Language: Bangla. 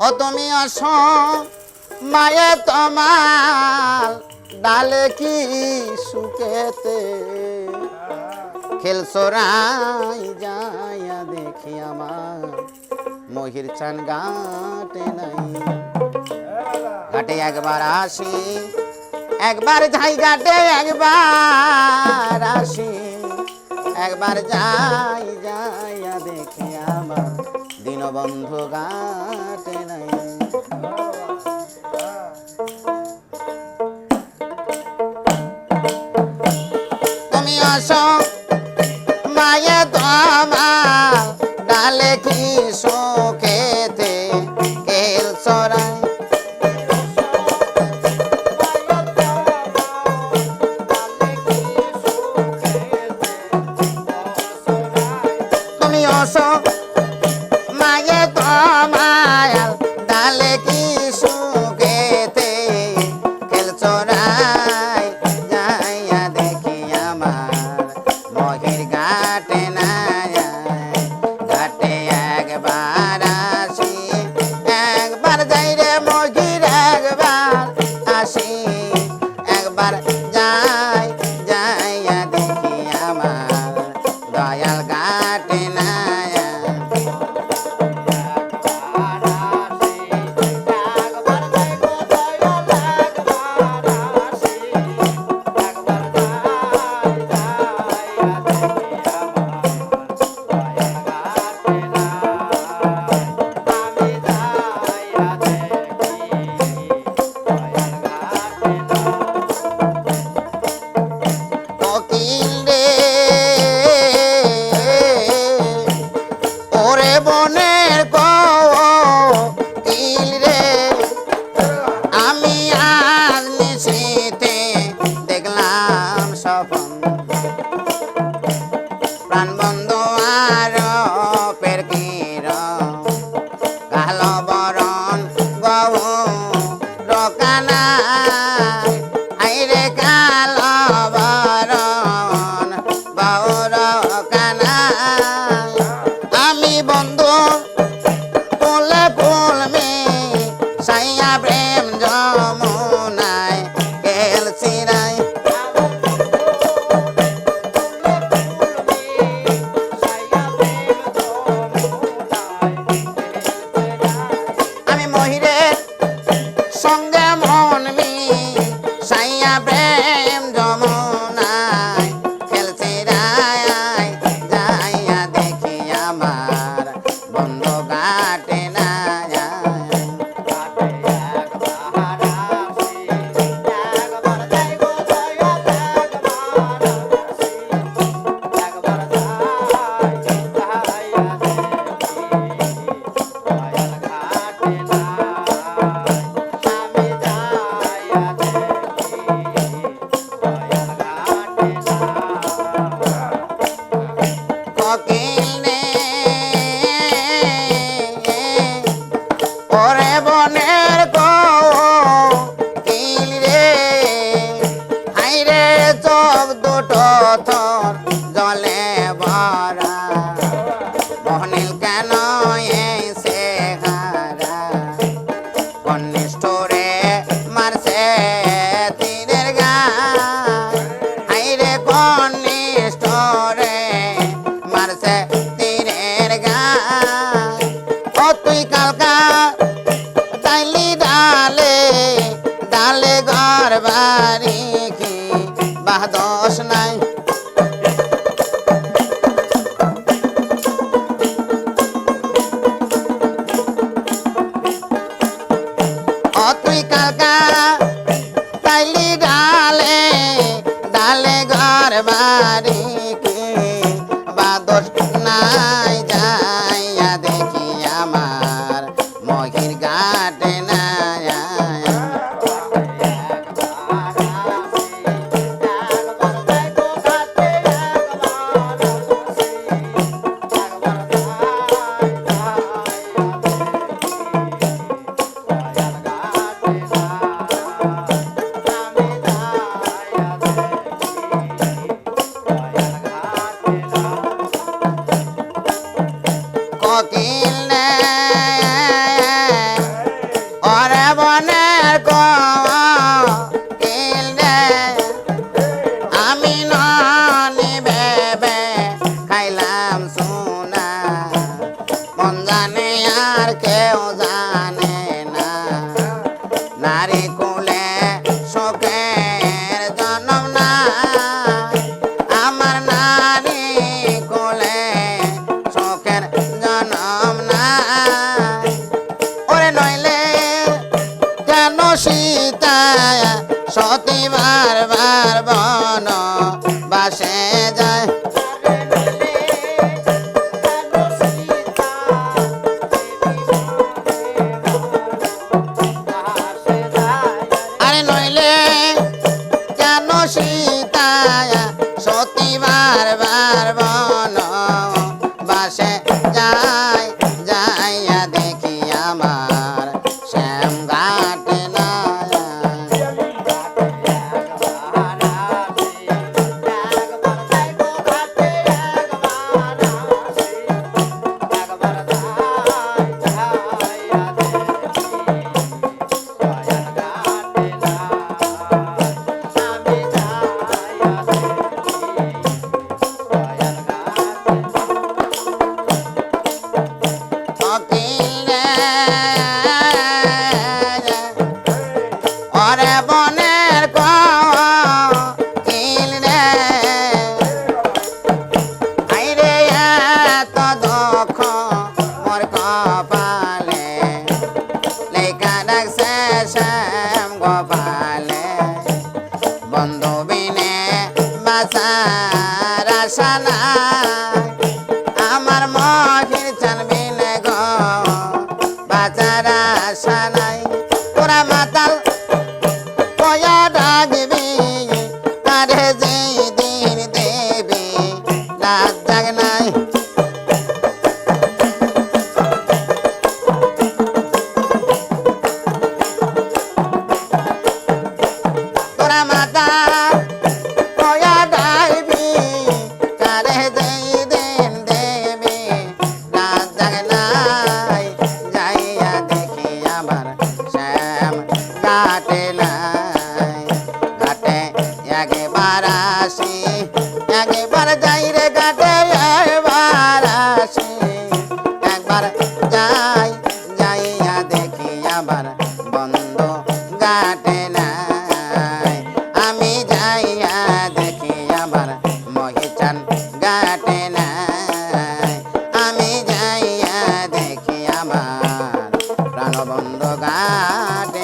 ও তুমি আসো মায়ে তোমার ডালে কি সুখেতে খেলসরাই যাইয়া দেখি আমার মহির চান ঘাটে নাই ঘাটে একবার আসি একবার যাই ঘাটে একবার আসি একবার যাই যাইয়া দেখি আমার দীনবন্ধু ঘাটে নাই তুমি আসো মায়ে তোমার ডালে কি সুখেতে খেলসরাই তুমি আসো মায়ে তোমার ডালে কি সুখেতে খেলসরাই যাইয়া দেখি আমার মহির ঘাটে নাই ঘাটে একবার আসি একবার যাই রে মহির একবার আসি একবার যাই যাইয়া দেখি আমার দয়াল ঘাটে নাই কোকিল রে ওরে বনের কোকিল রে আমি আজ নিশীথে দেখলাম স্বপ্ন প্রাণ বন্ধু আর পের কালো বরণ গৌ রকানা আইরে কালো বরণ গৌ রকানা আমি বন্ধু কোলে ফুলমি সাইয়া প্রেম যমুনায় খেলছি রাই আমি মহিরের সঙ্গে মন মি সাইয়া প্রেম যমুনায় খেলছি রাই যাইয়া দেখি আমার বন্ধু ঘাটে না কোকিল নে ওরে বনের কোকিল রে হাই রে চোখ দুটো তোর জলে ভরা বহনীল কেন এসে হারা কনিষ্ঠরে মারছে তীরের গায় হাই রে কনিষ্ঠরে মারছে তীরের গায় ও তুই কালকা তাইলি ডালে ডালে ঘর বাড়ি কি বাদোষ নাই ও তুই কালকা তাইলি ডালে ডালে ঘর বাড়ি কি বাদোষ নাই যাইয়া দেখি আমার মহির ঘাটে নাই কোকিল নে নাম শোনা মন জানে আর কেউ জানে না নারী কুলে শোকের জন্ম না আমার নারী কুলে শোকের জন্ম না ওরে নইলে কেন সীতা সতী বারবার বন বাসে যায় আরে নইলে কেন সীতা সতী বারবার বন বাসে যায় যাইয়া দেখি আমার শ্যাম ঘাটে না ওরে বনের কিল রে আইরে এত দুঃখ মোর কপালে লেখা রাখছে শ্যাম গোপালে বন্ধু বিনে বাঁচার আশা নাই আমার মহির চান বিনে গো বাঁচার আশা নাই তোরা মাতাল কয়া ডাকবি তারে যেই দিন দেবি রাত জাগ নাই তোরা মাতা কয়া ডাকবি তারে যেই দিন দেবি রাত জাগ নাই যাইয়া দেখি আমার শ্যাম ঘাটে নাই ঘাটে একবার আসি একবার যাই রে ঘাটে একবার আসি একবার যাই যাইয়া দেখি আবার বন্ধ ঘাটে নাই আমি যাইয়া দেখি আবার মহিচান ঘাটে নাই আমি যাইয়া দেখি আমার প্রাণবন্ধ ঘাটে